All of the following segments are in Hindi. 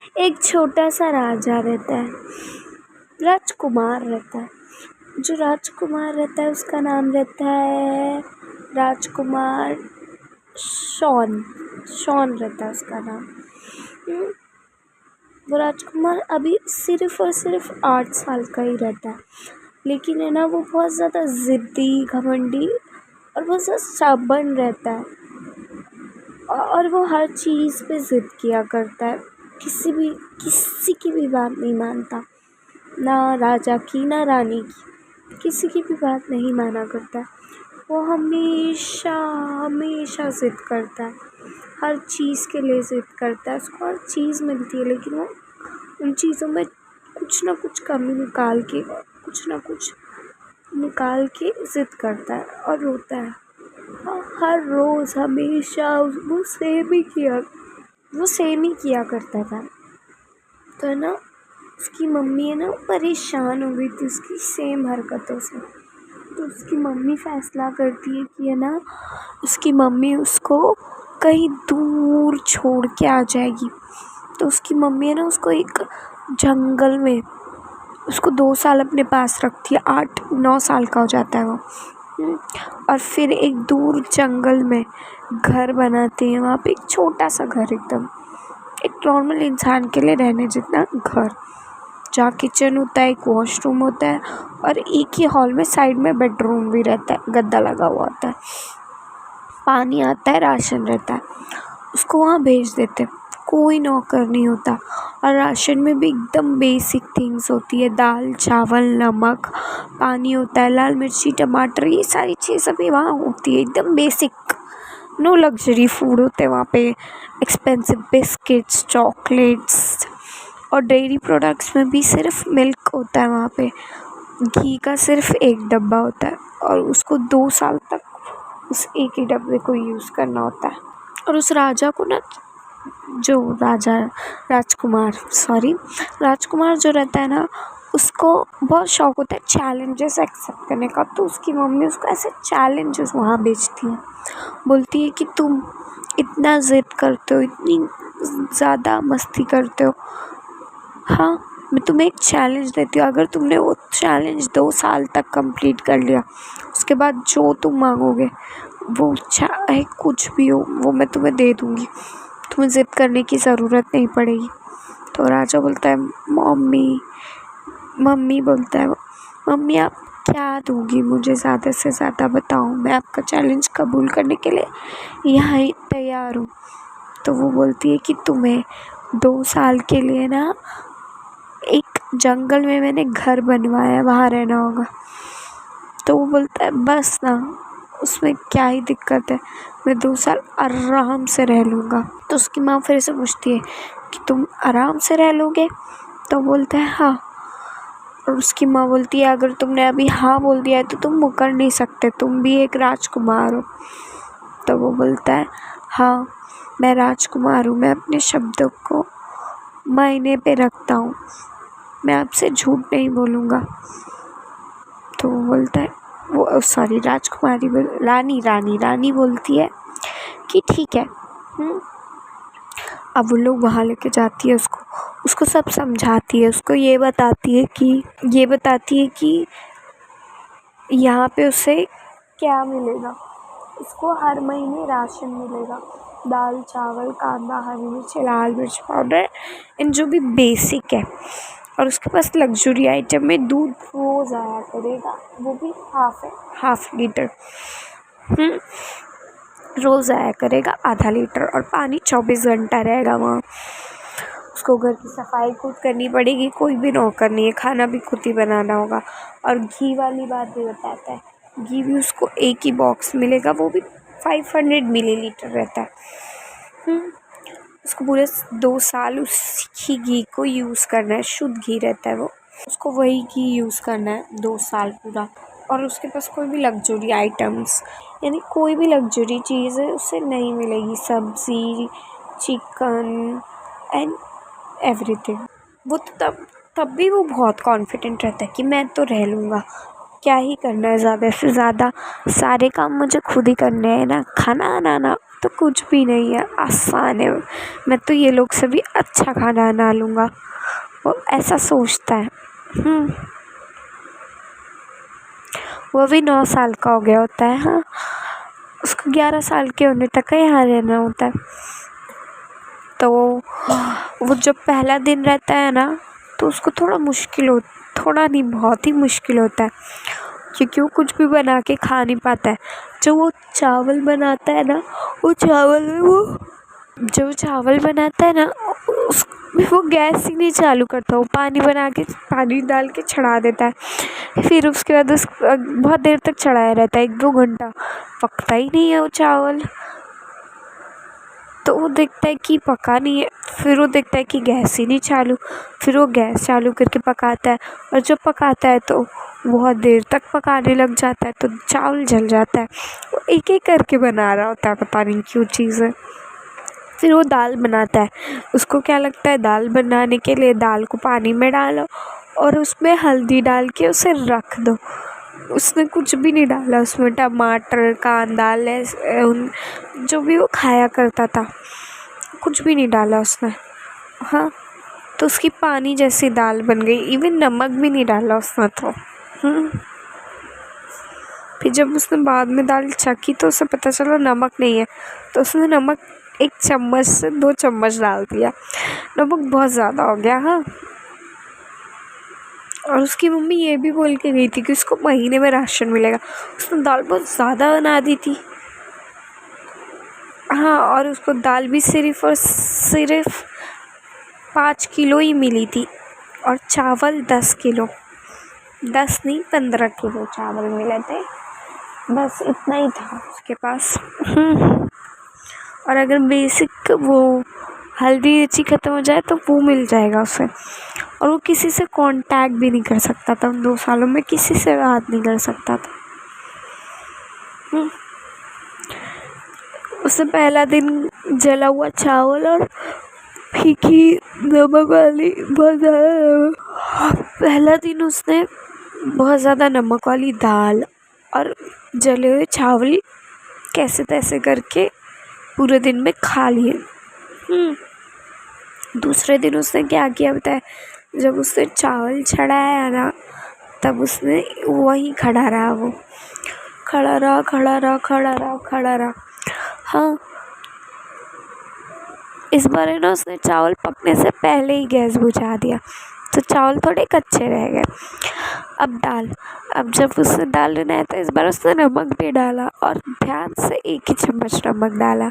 एक छोटा सा राजा रहता है, राजकुमार रहता है। जो राजकुमार रहता है उसका नाम रहता है राजकुमार शॉन। शॉन रहता है उसका नाम। वो राजकुमार अभी सिर्फ और सिर्फ 8 साल का ही रहता है, लेकिन है ना वो बहुत ज़्यादा ज़िद्दी, घमंडी और बहुत ज़्यादा स्टबर्न रहता है। और वो हर चीज़ पे ज़िद किया करता है, किसी की भी बात नहीं मानता, ना राजा की ना रानी की, किसी की भी बात नहीं माना करता है। वो हमेशा हमेशा ज़िद करता है, हर चीज़ के लिए ज़िद करता है। उसको हर चीज़ मिलती है, लेकिन वो उन चीज़ों में कुछ ना कुछ कमी निकाल के, कुछ ना कुछ निकाल के ज़िद करता है और रोता है। हर रोज़ हमेशा वो सेम ही किया करता था। तो है ना, उसकी मम्मी है ना परेशान हो गई थी उसकी सेम हरकतों से। तो उसकी मम्मी फ़ैसला करती है कि है ना उसकी मम्मी उसको कहीं दूर छोड़ के आ जाएगी। तो उसकी मम्मी है ना उसको एक जंगल में, उसको 2 साल अपने पास रखती है, 8-9 साल का हो जाता है वो। और फिर एक दूर जंगल में घर बनाती है। वहाँ पे एक छोटा सा घर, एकदम एक नॉर्मल इंसान के लिए रहने जितना घर, जहाँ किचन होता है, एक वॉशरूम होता है और एक ही हॉल में साइड में बेडरूम भी रहता है, गद्दा लगा हुआ होता है, पानी आता है, राशन रहता है। उसको वहाँ भेज देते, कोई नौकर नहीं होता। और राशन में भी एकदम बेसिक थिंग्स होती है, दाल चावल नमक, पानी होता है, लाल मिर्ची टमाटर, ये सारी चीज़ें भी वहाँ होती है, एकदम बेसिक। नो लग्जरी फूड होते हैं वहाँ पे, एक्सपेंसिव बिस्किट्स, चॉकलेट्स और डेयरी प्रोडक्ट्स में भी सिर्फ मिल्क होता है वहाँ पे। घी का सिर्फ एक डब्बा होता है और उसको 2 साल तक उस एक ही डब्बे को यूज़ करना होता है। और उस राजा को ना, जो राजकुमार जो रहता है ना, उसको बहुत शौक़ होता है चैलेंजेस एक्सेप्ट करने का। तो उसकी मम्मी उसको ऐसे चैलेंजेस वहाँ भेजती है, बोलती है कि तुम इतना ज़िद करते हो, इतनी ज़्यादा मस्ती करते हो, हाँ मैं तुम्हें एक चैलेंज देती हूँ। अगर तुमने वो चैलेंज 2 साल तक कंप्लीट कर लिया, उसके बाद जो तुम मांगोगे, वो चाहे कुछ भी हो, वो मैं तुम्हें दे दूँगी, तुम्हें ज़िद करने की ज़रूरत नहीं पड़ेगी। तो राजा बोलता है मम्मी बोलता है मम्मी आप क्या दोगी मुझे, ज़्यादा से ज़्यादा बताओ, मैं आपका चैलेंज कबूल करने के लिए यहाँ ही तैयार हूँ। तो वो बोलती है कि तुम्हें 2 साल के लिए ना एक जंगल में मैंने घर बनवाया है, वहाँ रहना होगा। तो वो बोलता है बस ना, उसमें क्या ही दिक्कत है, मैं 2 साल आराम से रह लूँगा। तो उसकी माँ फिर से पूछती है कि तुम आराम से रह लोगे? तो बोलता है हाँ। और उसकी माँ बोलती है अगर तुमने अभी हाँ बोल दिया है तो तुम मुकर नहीं सकते, तुम भी एक राजकुमार हो। तो वो बोलता है हाँ मैं राजकुमार हूँ, मैं अपने शब्दों को मायने पे रखता हूँ, मैं आपसे झूठ नहीं बोलूँगा। तो वो बोलता है रानी बोलती है कि ठीक है। अब वो लोग वहाँ लेके जाती है उसको सब समझाती है, उसको ये बताती है कि यहाँ पे उसे क्या मिलेगा। उसको हर महीने राशन मिलेगा, दाल चावल कांदा हरी मिर्च लाल मिर्च पाउडर, इन जो भी बेसिक है। और उसके पास लग्जरी आइटम में दूध रोज़ आया करेगा, वो भी हाफ लीटर रोज़ आया करेगा, आधा लीटर। और पानी 24 घंटा रहेगा वहाँ। उसको घर की सफाई खुद करनी पड़ेगी, कोई भी नौकर नहीं है, खाना भी खुद ही बनाना होगा। और घी वाली बात भी बताता है, घी भी उसको एक ही बॉक्स मिलेगा, वो भी 500 मिलीलीटर रहता है। उसको पूरे 2 साल उसी घी को यूज़ करना है, शुद्ध घी रहता है वो, उसको वही घी यूज़ करना है 2 साल पूरा। और उसके पास कोई भी लग्जरी आइटम्स, यानी कोई भी लग्जरी चीज़ है उससे नहीं मिलेगी, सब्ज़ी चिकन एंड एवरीथिंग। वो तो तब भी वो बहुत कॉन्फिडेंट रहता है कि मैं तो रह लूँगा, क्या ही करना है ज़्यादा से ज़्यादा, सारे काम मुझे खुद ही करने हैं ना। खाना बनाना तो कुछ भी नहीं है, आसान है। मैं तो ये लोग से भी अच्छा खाना बना लूँगा, वो ऐसा सोचता है। वो भी 9 साल का हो गया होता है। हाँ, उसको 11 साल के होने तक का यहाँ रहना होता है। तो वो जब पहला दिन रहता है ना, तो उसको थोड़ा नहीं, बहुत ही मुश्किल होता है, क्योंकि वो कुछ भी बना के खा नहीं पाता है। जो वो चावल बनाता है ना, वो चावल में जो चावल बनाता है ना, उसमें वो गैस ही नहीं चालू करता। वो पानी डाल के चढ़ा देता है। फिर उसके बाद बहुत देर तक चढ़ाया रहता है, 1-2 घंटा, पकता ही नहीं है वो चावल। तो वो देखता है कि पका नहीं है, फिर वो देखता है कि गैस ही नहीं चालू, फिर वो गैस चालू करके पकाता है। और जब पकाता है तो बहुत देर तक पकाने लग जाता है, तो चावल जल जाता है। वो एक एक करके बना रहा होता है, पता नहीं क्यों चीज़ें। फिर वो दाल बनाता है। उसको क्या लगता है, दाल बनाने के लिए दाल को पानी में डालो और उसमें हल्दी डाल के उसे रख दो। उसने कुछ भी नहीं डाला उसमें, टमाटर, कांदा, लहसुन, जो भी वो खाया करता था, कुछ भी नहीं डाला उसने। हाँ, तो उसकी पानी जैसी दाल बन गई, इवन नमक भी नहीं डाला उसने तो। फिर जब उसने बाद में दाल चखी तो उसे पता चला नमक नहीं है, तो उसने नमक 1 चम्मच से 2 चम्मच डाल दिया। नमक बहुत ज़्यादा हो गया। हाँ, और उसकी मम्मी ये भी बोल के गई थी कि उसको महीने में राशन मिलेगा। उसने दाल बहुत ज़्यादा बना दी थी। हाँ, और उसको दाल भी सिर्फ़ और सिर्फ 5 किलो ही मिली थी, और चावल 10 किलो, 10 नहीं 15 किलो चावल मिले थे। बस इतना ही था उसके पास। और अगर बेसिक वो हल्दी मिर्ची ख़त्म हो जाए तो वो मिल जाएगा उसे। और वो किसी से कांटेक्ट भी नहीं कर सकता था, उन 2 सालों में किसी से बात नहीं कर सकता था। उसने पहला दिन जला हुआ चावल और फीकी नमक वाली पहला दिन उसने बहुत ज़्यादा नमक वाली दाल और जले हुए चावल कैसे तैसे करके पूरे दिन में खा लिए। दूसरे दिन उसने क्या किया बताया, जब उसने चावल चढ़ाया ना, तब उसने वहीं खड़ा रहा, वो खड़ा रहा। हाँ, इस बार है ना, उसने चावल पकने से पहले ही गैस बुझा दिया, तो चावल थोड़े कच्चे रह गए। अब जब उसने दाल बनाया तो इस बार उसने नमक भी डाला, और ध्यान से 1 ही चम्मच नमक डाला।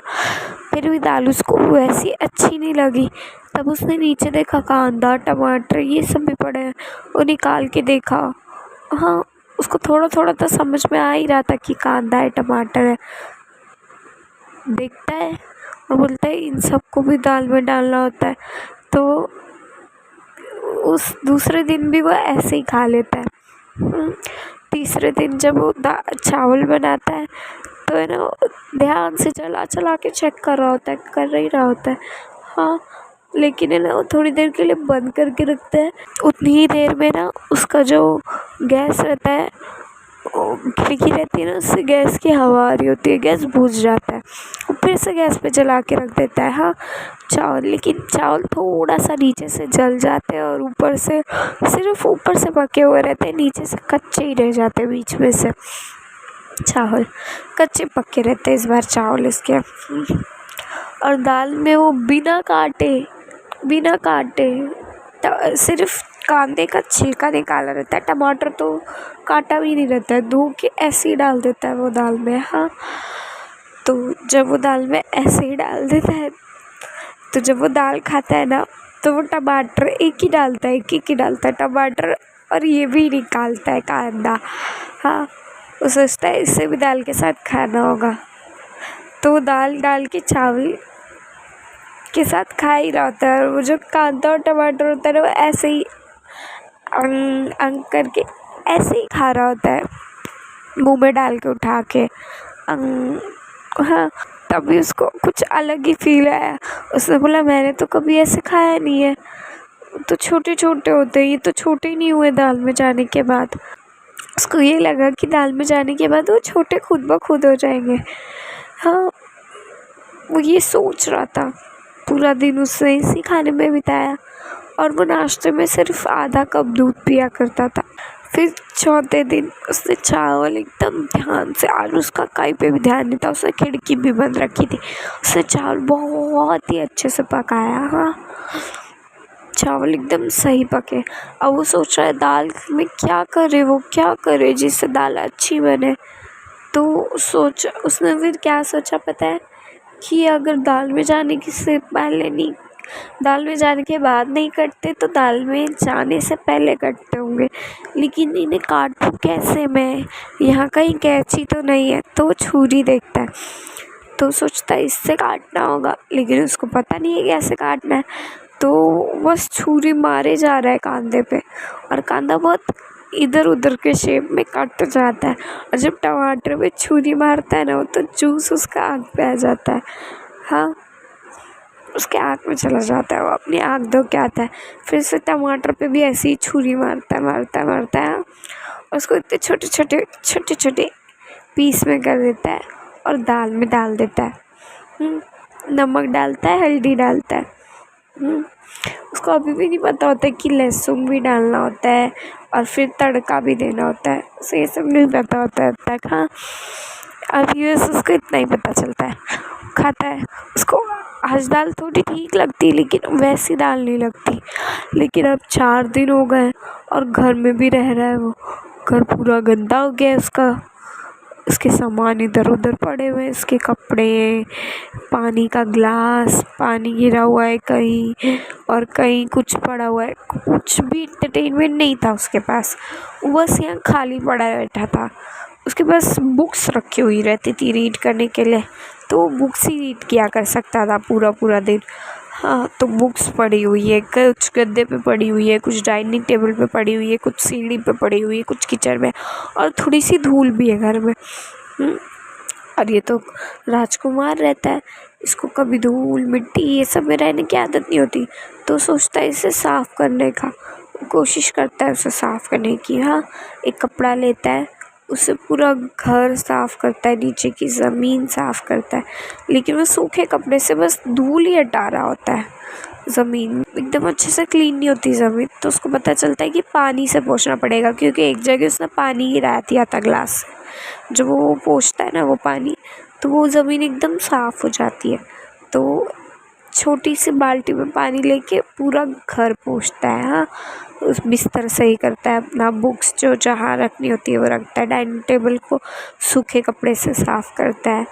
फिर भी दाल उसको वैसी अच्छी नहीं लगी। तब उसने नीचे देखा, कांदा, टमाटर ये सब भी पड़े हैं, वो निकाल के देखा। हाँ, उसको थोड़ा थोड़ा तो समझ में आ ही रहा था कि कांदा है, टमाटर है। देखता है और बोलता है इन सबको भी दाल में डालना होता है। तो उस दूसरे दिन भी वो ऐसे ही खा लेता है। तीसरे दिन जब वो चावल बनाता है तो है ना, ध्यान से चला के चेक कर ही रहा होता है। हाँ, लेकिन है ना, वो थोड़ी देर के लिए बंद करके रखता है। उतनी ही देर में ना उसका जो गैस रहता है, खिड़की रहती है ना, उससे गैस की हवा आ रही होती है, गैस बुझ जाता है। वो फिर से गैस पे जला के रख देता है। हाँ, लेकिन चावल थोड़ा सा नीचे से जल जाते हैं, और सिर्फ ऊपर से पके हुए रहते हैं, नीचे से कच्चे ही रह जाते हैं। बीच में से चावल कच्चे पक्के रहते हैं इस बार चावल इसके। और दाल में वो बिना काटे सिर्फ कांदे का छिलका निकाला रहता है। टमाटर तो काटा भी नहीं रहता है, धो के ऐसे ही डाल देता है वो दाल में। हाँ, तो जब वो दाल में ऐसे ही डाल देता है, तो जब वो दाल खाता है ना, तो वो टमाटर एक ही डालता है टमाटर, और ये भी निकालता है कांदा। हाँ, वो सोचता है इससे भी दाल के साथ खाना होगा, तो वो दाल डाल के चावल के साथ खा ही रहा होता है। और वो जो कांदा और टमाटर होता है ना, वो ऐसे ही अंग करके ऐसे ही खा रहा होता है, मुंह में डाल के उठा के। हाँ, तभी उसको कुछ अलग ही फील आया। उसने बोला मैंने तो कभी ऐसे खाया नहीं है, तो छोटे छोटे होते हैं, ये तो छोटे ही नहीं हुए दाल में जाने के बाद। उसको ये लगा कि दाल में जाने के बाद वो छोटे खुद ब खुद हो जाएंगे। हाँ, वो ये सोच रहा था। पूरा दिन उसने इसी खाने में बिताया और वो नाश्ते में सिर्फ आधा कप दूध पिया करता था। फिर चौथे दिन उसने चावल एकदम ध्यान से, आज उसका कहीं पे भी ध्यान नहीं था, उसने खिड़की भी बंद रखी थी, उसने चावल बहुत ही अच्छे से पकाया। हाँ, चावल एकदम सही पके। अब वो सोच रहा है दाल में क्या करे, वो क्या करे जिससे दाल अच्छी बने। तो उसने फिर क्या सोचा पता है, कि अगर दाल में जाने की से पहले नहीं, दाल में जाने के बाद नहीं कटते तो दाल में जाने से पहले कटते होंगे, लेकिन इन्हें काटूँ कैसे मैं, यहाँ कहीं कैंची तो नहीं है। तो वो छुरी देखता है, तो सोचता है इससे काटना होगा, लेकिन उसको पता नहीं है कैसे काटना है। तो बस छुरी मारे जा रहा है कांधे पे, और कांधा बहुत इधर उधर के शेप में कट जाता है। और जब टमाटर पे छुरी मारता है ना, वो तो जूस उसका आँख पे आ जाता है। हाँ, उसके आँख में चला जाता है, वो अपनी आँख धो के आता है। फिर से टमाटर पे भी ऐसे ही छुरी मारता है। उसको इतने छोटे छोटे पीस में कर देता है और दाल में डाल देता है। नमक डालता है, हल्दी डालता है। उसको अभी भी नहीं पता होता है कि लहसुन भी डालना होता है और फिर तड़का भी देना होता है। उसे ये सब नहीं पता होता है अब तक। हाँ, अभी बस उसको इतना ही पता चलता है। खाता है, उसको आज दाल थोड़ी ठीक लगती है, लेकिन वैसी दाल नहीं लगती। लेकिन अब 4 दिन हो गए और घर में भी रह रहा है वो। घर पूरा गंदा हो गया है उसका, उसके सामान इधर उधर पड़े हुए हैं, उसके कपड़े, पानी का ग्लास, पानी गिरा हुआ है कहीं, और कहीं कुछ पड़ा हुआ है। कुछ भी एंटरटेनमेंट नहीं था उसके पास, वो बस यहाँ खाली पड़ा बैठा था। उसके पास बुक्स रखी हुई रहती थी रीड करने के लिए, तो वो बुक्स ही रीड किया कर सकता था पूरा पूरा दिन। हाँ, तो बुक्स पड़ी हुई है, कुछ गद्दे पे पड़ी हुई है, कुछ डाइनिंग टेबल पे पड़ी हुई है, कुछ सीढ़ी पे पड़ी हुई है, कुछ किचन में, और थोड़ी सी धूल भी है घर में। और ये तो राजकुमार रहता है, इसको कभी धूल मिट्टी ये सब में रहने की आदत नहीं होती। तो सोचता है इसे साफ़ करने का, कोशिश करता है उसे साफ़ करने की। हाँ, एक कपड़ा लेता है, उससे पूरा घर साफ़ करता है, नीचे की ज़मीन साफ़ करता है, लेकिन वो सूखे कपड़े से बस धूल ही हटा रहा होता है। ज़मीन एकदम अच्छे से क्लीन नहीं होती ज़मीन। तो उसको पता चलता है कि पानी से पोंछना पड़ेगा, क्योंकि एक जगह उसने पानी गिराया दिया था ग्लास से। जब वो पोंछता है ना वो पानी, तो वो ज़मीन एकदम साफ़ हो जाती है। तो छोटी सी बाल्टी में पानी लेके पूरा घर पोंछता है। हाँ, उस बिस्तर सही करता है अपना, बुक्स जो जहाँ रखनी होती है वो रखता है, डाइनिंग टेबल को सूखे कपड़े से साफ़ करता है,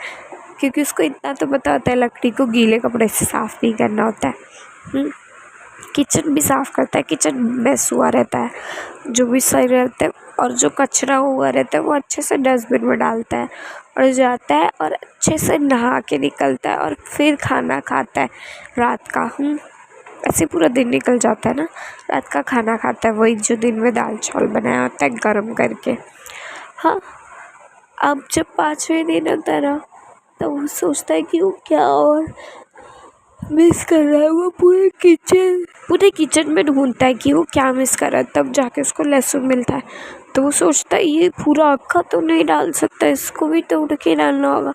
क्योंकि उसको इतना तो पता होता है लकड़ी को गीले कपड़े से साफ़ नहीं करना होता है। किचन भी साफ़ करता है, किचन मैस हुआ रहता है, जो भी सही रहता है, और जो कचरा हुआ रहता है वो अच्छे से डस्टबिन में डालता है और जाता है और अच्छे से नहा के निकलता है, और फिर खाना खाता है रात का। ऐसे पूरा दिन निकल जाता है ना। रात का खाना खाता है वही जो दिन में दाल चावल बनाया होता है गर्म करके। हाँ, अब जब 5वें दिन होता है ना, तो वो सोचता है कि वो क्या और मिस कर रहा है। वो पूरे किचन में ढूंढता है कि वो क्या मिस कर रहा है, तब जाके उसको लहसुन मिलता है। तो वो सोचता है ये पूरा अक्खा तो नहीं डाल सकता, इसको भी तोड़ के डालना होगा,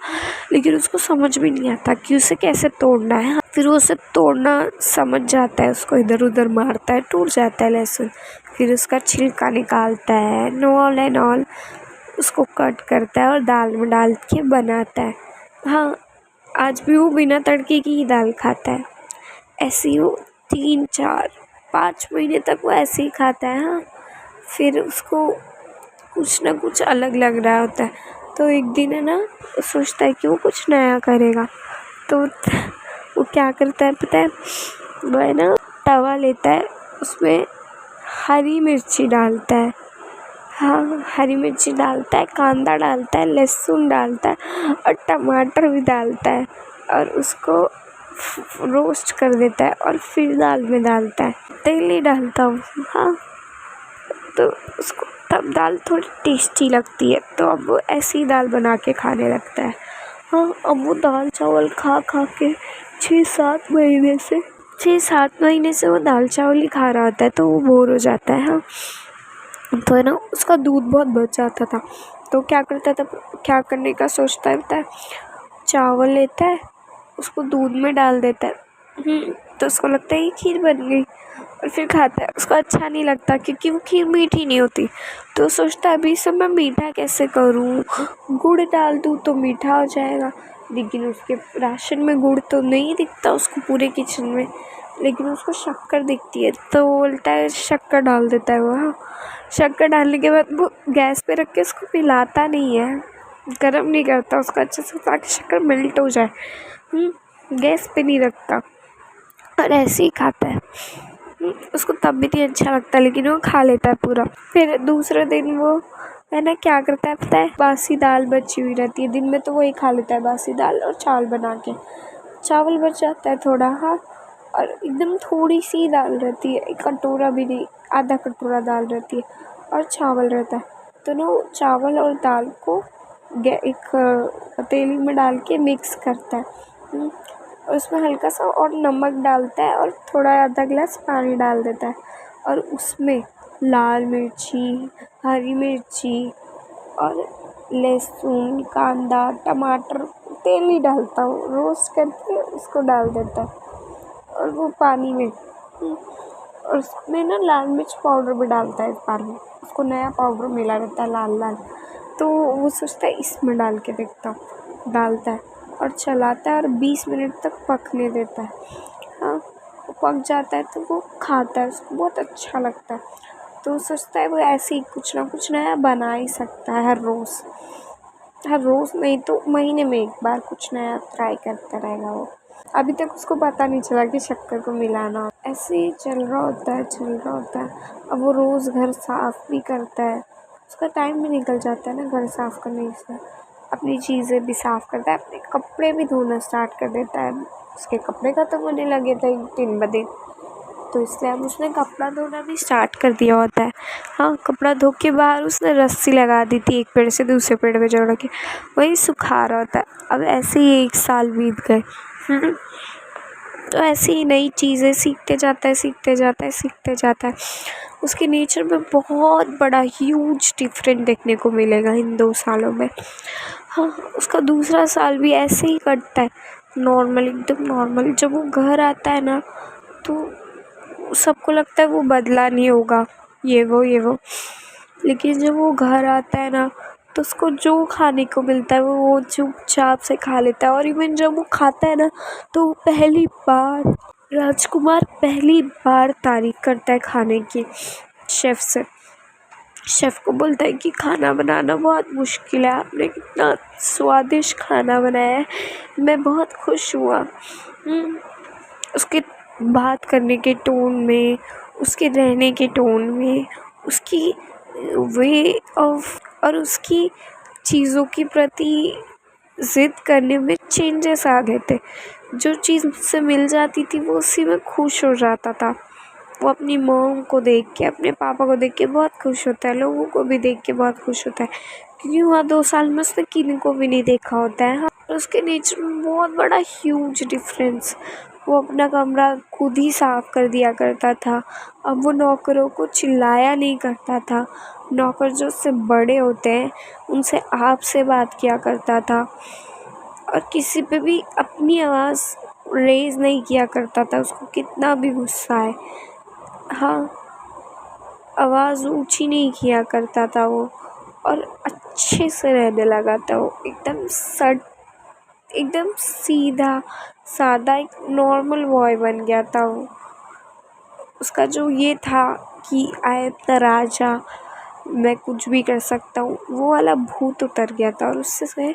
लेकिन उसको समझ भी नहीं आता कि उसे कैसे तोड़ना है। फिर वो उसे तोड़ना समझ जाता है, उसको इधर उधर मारता है, टूट जाता है लहसुन। फिर उसका छिलका निकालता है, नॉल एंड ऑल उसको कट करता है और दाल में डाल के बनाता है। हाँ, आज भी वो बिना तड़के की ही दाल खाता है। ऐसे ही वो 3 4 5 महीने तक वो ऐसे ही खाता है। हाँ, फिर उसको कुछ ना कुछ अलग लग रहा होता है। तो एक दिन है ना, वो सोचता है कि वो कुछ नया करेगा। तो वो क्या करता है पता है, वो है ना तवा लेता है, उसमें हरी मिर्ची डालता है। हाँ, हरी मिर्ची डालता है, कांदा डालता है, लहसुन डालता है और टमाटर भी डालता है, और उसको रोस्ट कर देता है और फिर दाल में डालता है। तेल ही डालता हूँ। हाँ, तो उसको तब दाल थोड़ी टेस्टी लगती है, तो अब वो ऐसी ही दाल बना के खाने लगता है। हाँ, अब वो दाल चावल खा खा के 6-7 महीने से वो दाल चावल ही खा रहा होता है, तो वो बोर हो जाता है। हाँ, तो है ना उसका दूध बहुत बच जाता था। तो क्या करता था, क्या करने का सोचता है पता है, चावल लेता है, उसको दूध में डाल देता है। तो उसको लगता है ये खीर बन गई, और फिर खाता है। उसको अच्छा नहीं लगता क्योंकि वो खीर मीठी नहीं होती। तो सोचता है अभी सब मैं मीठा कैसे करूँ, गुड़ डाल दूँ तो मीठा हो जाएगा। लेकिन उसके राशन में गुड़ तो नहीं दिखता उसको पूरे किचन में, लेकिन उसको शक्कर दिखती है। तो वो बोलता है शक्कर डाल देता है वो। हाँ, शक्कर डालने के बाद वो गैस पे रख के उसको पिलाता नहीं है, गर्म नहीं करता उसको अच्छे से ताकि शक्कर मेल्ट हो जाए। गैस पे नहीं रखता और ऐसे ही खाता है। उसको तब भी नहीं अच्छा लगता, लेकिन वो खा लेता है पूरा। फिर दूसरे दिन वो है ना क्या करता है पता है, बासी दाल बची हुई रहती है, दिन में तो वही खा लेता है, बासी दाल और चावल बना के। चावल बच जाता है थोड़ा, हाँ, और एकदम थोड़ी सी दाल रहती है, एक कटोरा भी नहीं, आधा कटोरा दाल रहती है और चावल रहता है। तो ना वो चावल और दाल को एक पतीली में डाल के मिक्स करता है, और उसमें हल्का सा और नमक डालता है और थोड़ा आधा गिलास पानी डाल देता है, और उसमें लाल मिर्ची, हरी मिर्ची और लहसुन, कांदा, टमाटर, तेल नहीं डालता हूँ, रोस्ट करके उसको डाल देता है और वो पानी में। और उसमें ना लाल मिर्च पाउडर भी डालता है इस बार में, उसको नया पाउडर मिला रहता है लाल लाल। तो वो सोचता है इसमें डाल के देखता हूँ, डालता है और चलाता है और 20 मिनट तक पकने देता है। हाँ, वो पक जाता है तो वो खाता है, उसको बहुत अच्छा लगता है। तो सोचता है वो ऐसे ही कुछ ना कुछ नया बना ही सकता है, हर रोज़ नहीं तो महीने में एक बार कुछ नया ट्राई करता रहेगा वो। अभी तक उसको पता नहीं चला कि शक्कर को मिलाना। ऐसे ही चल रहा होता है। अब वो रोज़ घर साफ़ भी करता है, उसका टाइम भी निकल जाता है ना घर साफ़ करने से। अपनी चीज़ें भी साफ़ करता है, अपने कपड़े भी धोना स्टार्ट कर देता है। उसके कपड़े ख़त्म होने लगे थे दिन ब दिन, तो इसलिए अब उसने कपड़ा धोना भी स्टार्ट कर दिया होता है। हाँ, कपड़ा धो के बाहर उसने रस्सी लगा दी थी एक पेड़ से दूसरे पेड़ पे जोड़ के, वही सुखा रहा होता है। अब ऐसे ही 1 साल बीत गए। तो ऐसे ही नई चीज़ें सीखते जाता है। उसके नेचर में बहुत बड़ा ह्यूज डिफरेंट देखने को मिलेगा इन 2 सालों में। हाँ, उसका दूसरा साल भी ऐसे ही कटता है, नॉर्मल, एकदम नॉर्मल। जब वो घर आता है ना तो सबको लगता है वो बदला नहीं होगा, ये वो। लेकिन जब वो घर आता है ना तो उसको जो खाने को मिलता है वो चुपचाप से खा लेता है। और इवन जब वो खाता है ना तो राजकुमार पहली बार तारीफ़ करता है खाने की शेफ़ से। शेफ़ को बोलता है कि खाना बनाना बहुत मुश्किल है, आपने कितना स्वादिष्ट खाना बनाया है, मैं बहुत खुश हुआ। उसके बात करने के टोन में, उसके रहने के टोन में, उसकी वे ऑफ और उसकी चीज़ों के प्रति ज़िद करने में चेंजेस आ गए थे। जो चीज़ मुझसे मिल जाती थी वो उसी में खुश हो जाता था। वो अपनी मॉम को देख के, अपने पापा को देख के बहुत खुश होता है, लोगों को भी देख के बहुत खुश होता है, क्योंकि वहाँ 2 साल में उसने किसी को भी नहीं देखा होता है। हाँ, और उसके नेचर में बहुत बड़ा ह्यूज डिफरेंस। वो अपना कमरा खुद ही साफ़ कर दिया करता था। अब वो नौकरों को चिल्लाया नहीं करता था। नौकर जो उससे बड़े होते हैं उनसे आप से बात किया करता था, और किसी पे भी अपनी आवाज़ रेज़ नहीं किया करता था, उसको कितना भी गुस्सा आए। हाँ, आवाज़ ऊंची नहीं किया करता था वो, और अच्छे से रहने लगा था वो, एकदम सीधा सादा एक नॉर्मल बॉय बन गया था वो। उसका जो ये था कि आई एम द राजा, मैं कुछ भी कर सकता हूँ, वो वाला भूत उतर गया था। और उससे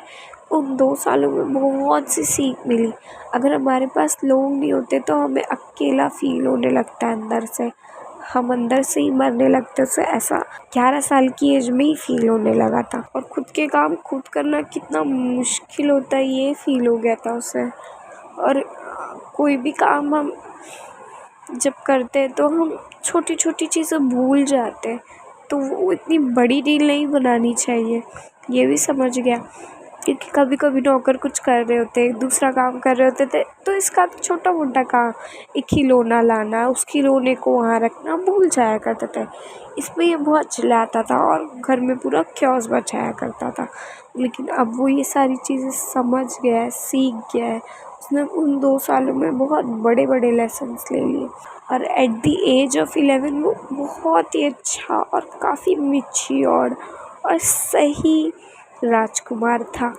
उन 2 सालों में बहुत सी सीख मिली। अगर हमारे पास लोग नहीं होते तो हमें अकेला फ़ील होने लगता है अंदर से, हम अंदर से ही मरने लगते। उसे ऐसा 11 साल की एज में ही फ़ील होने लगा था, और खुद के काम खुद करना कितना मुश्किल होता है ये फ़ील हो गया था उसे। और कोई भी काम हम जब करते हैं तो हम छोटी छोटी चीज़ें भूल जाते हैं, तो वो इतनी बड़ी डील नहीं बनानी चाहिए, ये भी समझ गया। क्योंकि कभी कभी नौकर कुछ कर रहे होते, दूसरा काम कर रहे होते थे, तो इसका तो छोटा मोटा काम, एक खिलौना लाना, उस खिलौने को वहाँ रखना भूल जाया करता था। इसमें ये बहुत चिल्लाता था और घर में पूरा क्योस मचाया करता था। लेकिन अब वो ये सारी चीज़ें समझ गया है, सीख गया है। उसने उन 2 सालों में बहुत बड़े बड़े लेसन्स ले लिए और एट द एज ऑफ 11 वो बहुत ही अच्छा और काफ़ी मैच्योर्ड और सही राजकुमार था।